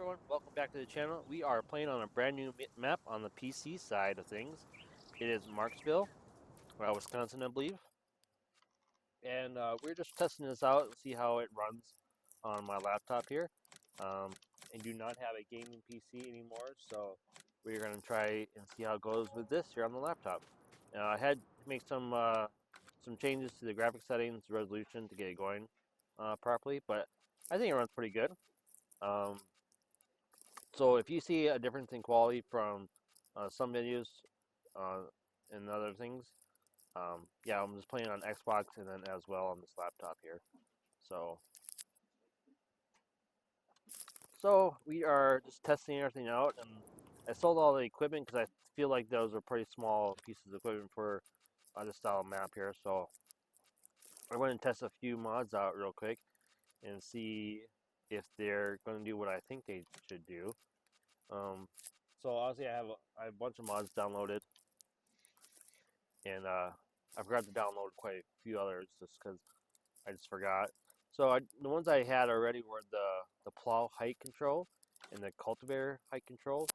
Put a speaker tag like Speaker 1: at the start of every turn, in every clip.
Speaker 1: everyone, welcome back to the channel. We are playing on a brand new map on the PC side of things. It is Marxville, Wisconsin, I believe. And we're just testing this out and see how it runs on my laptop here. I do not have a gaming PC anymore, so we're going to try and see how it goes with this here on the laptop. I had to make some changes to the graphic settings, resolution to get it going properly, but I think it runs pretty good. So if you see a difference in quality from some videos uh, and other things, yeah, I'm just playing on Xbox and then as well on this laptop here. So, so we are just testing everything out, and I sold all the equipment because I feel like those are pretty small pieces of equipment for this style of map here. So I'm going to test a few mods out real quick and see if they're going to do what I think they should do. So obviously I have a bunch of mods downloaded, and I forgot to download quite a few others just because I just forgot. So the ones I had already were the plow height control and the cultivator height control,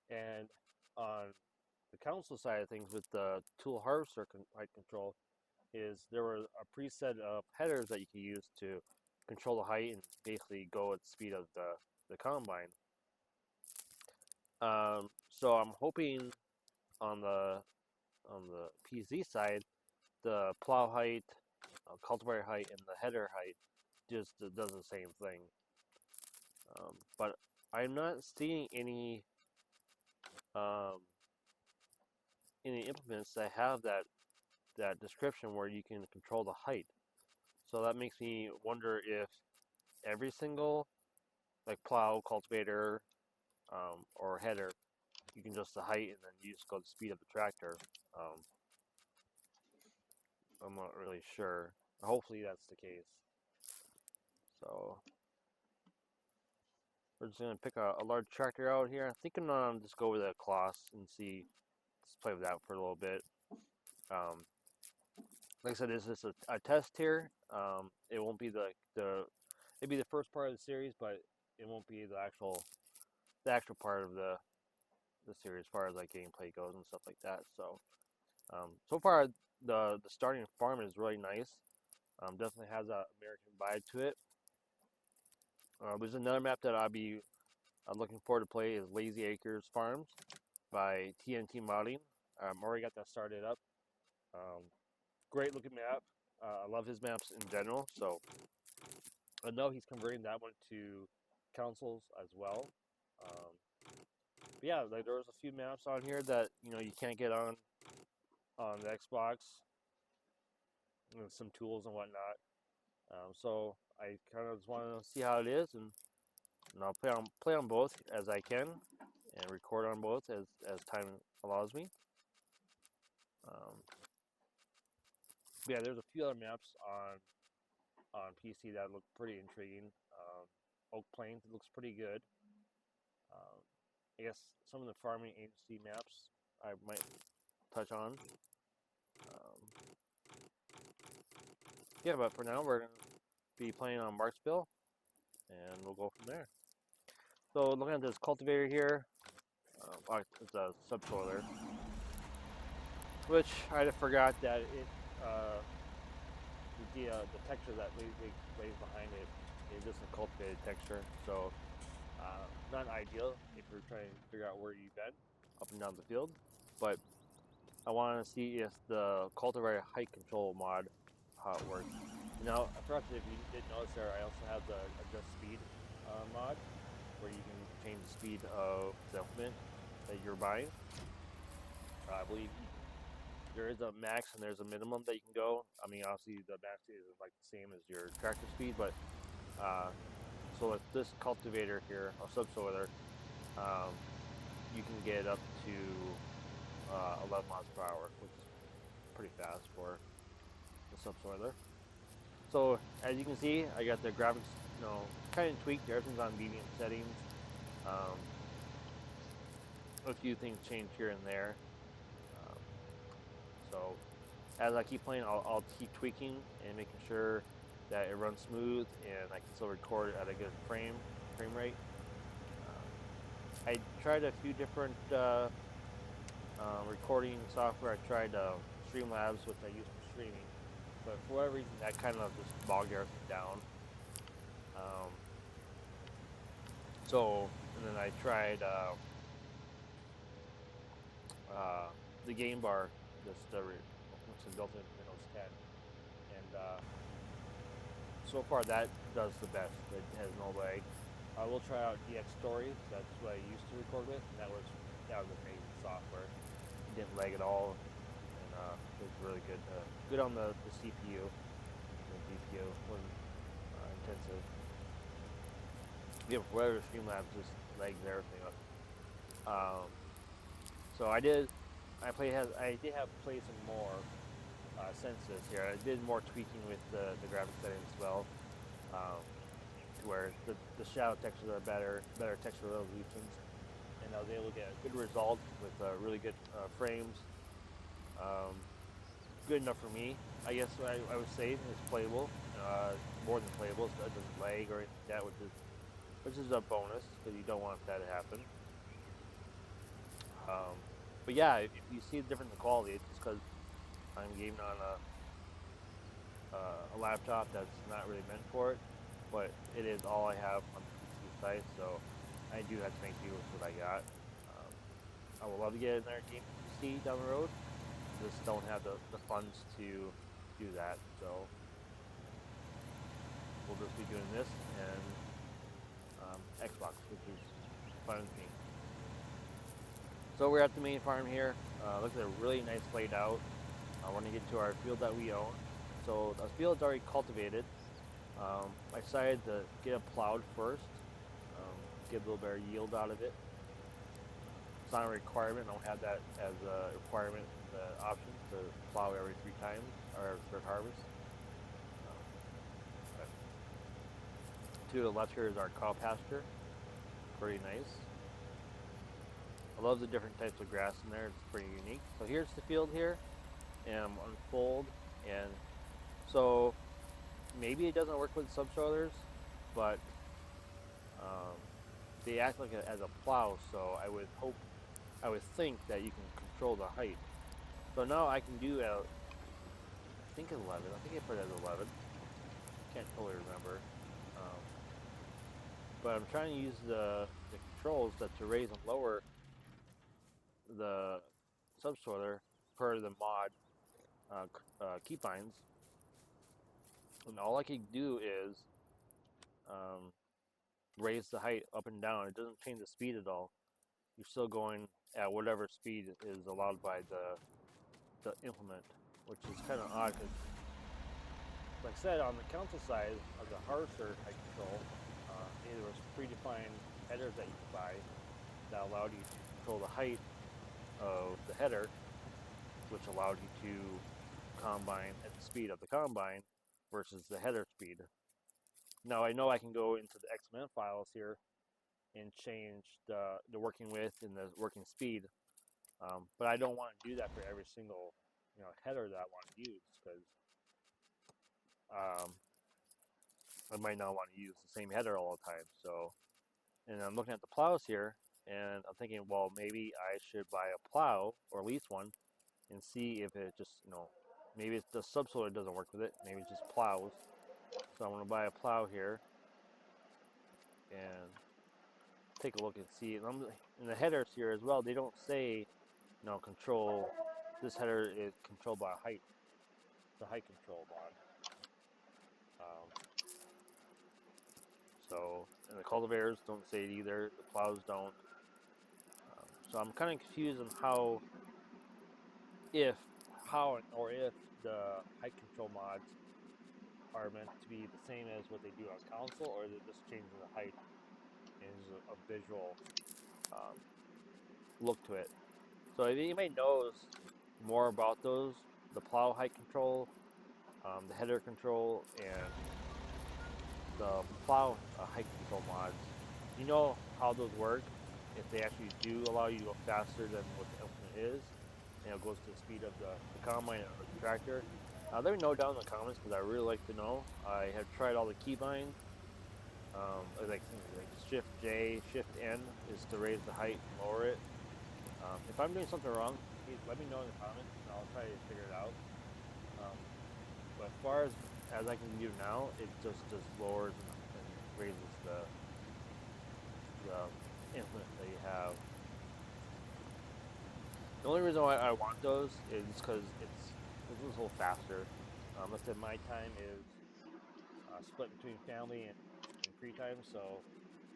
Speaker 1: and on the console side of things with the tool harvester height control is there were a preset of headers that you can use to control the height and basically go at the speed of the combine. So I'm hoping on the PC side, the plow height, cultivator height, and the header height just does the same thing. But I'm not seeing um, any implements that have that description where you can control the height. So that makes me wonder if every single like plow, cultivator, or header, you can adjust the height and then you just go the speed of the tractor. Um, I'm not really sure. Hopefully that's the case. So we're just gonna pick a large tractor out here. I'm thinking just go with a Kloss and see. Let's play with that for a little bit. Um, like I said, this is a test here. It won't be it'd be the first part of the series, but it won't be the actual part of the series as far as like gameplay goes and stuff like that. So so far the starting farm is really nice. Definitely has a American vibe to it. There's another map that I'm looking forward to play is Lazy Acres Farms by TNT Modding. Already got that started up. Um, Great looking map. I love his maps in general. So I know he's converting that one to consoles as well. But yeah, like there was a few maps on here that you can't get on the Xbox, and some tools and whatnot. So I kind of just want to see how it is, and I'll play on both as I can, and record on both as time allows me. Um, yeah, there's a few other maps on PC that look pretty intriguing. Oak Plains looks pretty good. Um, I guess some of the farming agency maps I might touch on. Yeah, but for now we're gonna be playing on Marxville, and we'll go from there. So looking at this cultivator here, it's a subsoiler, which I forgot that uh, the texture that lays behind it is just a cultivated texture. So not ideal if you're trying to figure out where you've been up and down the field. But I want to see if the cultivator height control mod, how it works. Now, I forgot if you didn't notice there, I also have the adjust speed mod, where you can change the speed of the implement that you're buying. I believe there is a max and there's a minimum that you can go. I mean, obviously the max is like the same as your tractor speed, but so with this cultivator here, or subsoiler, um, you can get up to 11 miles per hour, which is pretty fast for the subsoiler. So as you can see, I got the graphics, kind of tweaked. Everything's on medium settings. Um, a few things change here and there. Um, so as I keep playing, I'll keep tweaking and making sure that it runs smooth and I can still record at a good frame rate. I tried a few different recording software. I tried Streamlabs, which I use for streaming, but for whatever reason, that kind of just bogged everything down. Um, and then I tried uh, the game bar, which is built in Windows 10, and so far that does the best. It has no lag. I will try out DX Stories. That's what I used to record with, and that was amazing software. It didn't lag at all, and it was really good. Good on the CPU. The GPU wasn't intensive. Yeah, whether Streamlabs just lags everything up. Um, so I did. I did have play some more since this here. I did more tweaking with the graphic settings as well. Um, to where the shadow textures are better texture resolutions, and I was able to get a good result with really good frames. Um, Good enough for me, I guess. I would say it's playable, more than playable. So it doesn't lag or anything like that, which is a bonus because you don't want that to happen. But yeah, if you see the difference in quality, it's just because I'm gaming on a laptop that's not really meant for it, but it is all I have on the PC side, so I do have to make do with what I got. Um, I would love to get in there game PC down the road. Just don't have the funds to do that, so we'll just be doing this and Xbox, which is fine with me. So we're at the main farm here. Looks like a really nice laid out. I want to get to our field that we own. So the field's already cultivated. I decided to get it plowed first, get a little better yield out of it. It's not a requirement. I don't have that as a requirement, the option to plow every 3 times or third harvest. To the left here is our cow pasture. Pretty nice. I love the different types of grass in there. It's pretty unique. So here's the field here, and I'm unfold, and so maybe it doesn't work with subsoilers, but they act like as a plow. So I would think that you can control the height. So now I can do I think 11. I think I put it as 11. Can't totally remember. Um, but I'm trying to use the controls to raise and lower the subsoiler per the mod keybinds, and all I can do is um, raise the height up and down. It doesn't change the speed at all. You're still going at whatever speed is allowed by the implement, which is kind of odd because, like I said, on the console side of the harvester height control, there was predefined headers that you could buy that allowed you to control the height of the header, which allowed you to combine at the speed of the combine versus the header speed. Now I know I can go into the XML files here and change the working width and the working speed, but I don't want to do that for every single header that I want to use because um, I might not want to use the same header all the time. So, and I'm looking at the plows here, and I'm thinking, well, maybe I should buy a plow or lease one and see if it just maybe the subsoiler doesn't work with it. Maybe it just plows. So I'm going to buy a plow here and take a look and see. And in the headers here as well, they don't say, control. This header is controlled by height. The height control mod. And the cultivators don't say it either. The plows don't. So I'm kind of confused on if the height control mods are meant to be the same as what they do on console, or is it just changing the height and a visual look to it. So if you may know more about those, the plow height control, the header control, and the plow height control mods, you know how those work. If they actually do allow you to go faster than what the implement is, and it goes to the speed of the combine or the tractor. Let me know down in the comments because I really like to know. I have tried all the keybinds, like Shift J, Shift N is to raise the height and lower it. If I'm doing something wrong, let me know in the comments and I'll try to figure it out. But as far as I can do now, it just lowers and raises the infinite that you have. The only reason why I want those is because it's a little faster. Let's say my time is split between family and free time, so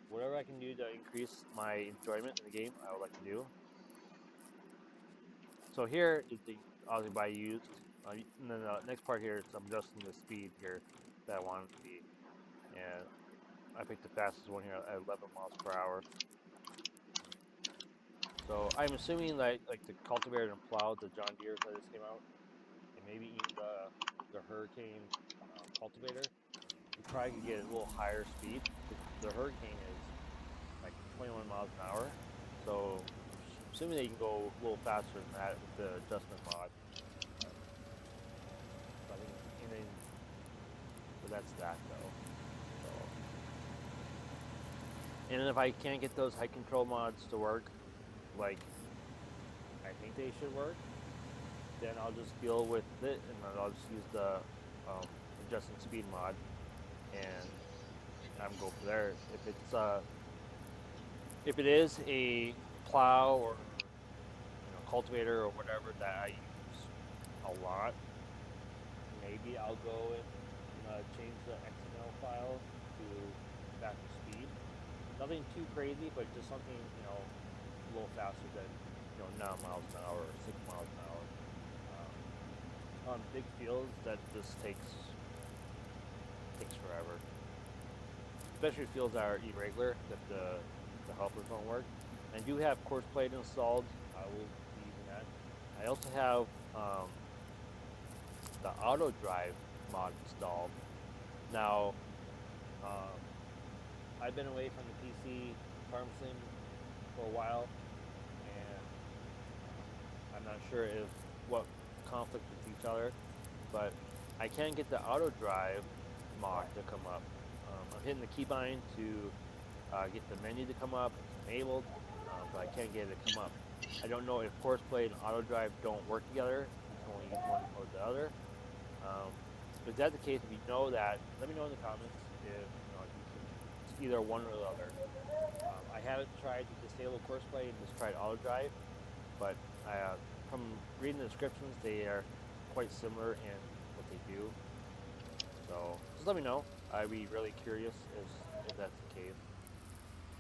Speaker 1: whatever I can do to increase my enjoyment in the game, I would like to do. So here is the obviously by use, and then the next part here is I'm adjusting the speed here that I want it to be, and I picked the fastest one here at 11 miles per hour. So I'm assuming that like the cultivator and plow, the John Deere that just came out, and maybe even the Hurricane cultivator, you probably could get a little higher speed. The Hurricane is like 21 miles an hour, so I'm assuming that you can go a little faster than that with the adjustment mod. So I think, and then, but that's that though. So, and then if I can't get those height control mods to work, like I think they should work, then I'll just deal with it, and then I'll just use the adjusting speed mod, and I'm go from there. If it is a plow or cultivator or whatever that I use a lot, maybe I'll go and change the XML file to faster speed. Nothing too crazy, but just something a little faster than 9 miles an hour or 6 miles an hour. On big fields, that just takes forever. Especially fields that are irregular, that the helpers don't work. I do have course plate installed. I will be using that. I also have the auto drive mod installed. Now, I've been away from the PC farm sim for a while, and I'm not sure if what conflict with each other, but I can get the auto drive mod to come up. I'm hitting the keybind to get the menu to come up. It's enabled, but I can't get it to come up. I don't know if course play and auto drive don't work together. You can only use one or the other. If that's the case, if you know that, let me know in the comments if it's either one or the other. I haven't tried to disable course play and just tried auto drive, but from reading the descriptions, they are quite similar in what they do. So just let me know. I'd be really curious if that's the case.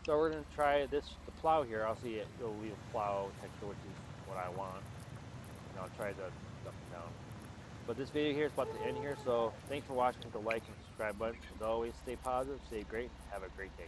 Speaker 1: So we're gonna try the plow here. I'll see it'll leave a plow texture, which is what I want. And I'll try to dump it down. But this video here is about to end here, so thanks for watching. Hit the like and subscribe button. As always, stay positive, stay great, and have a great day.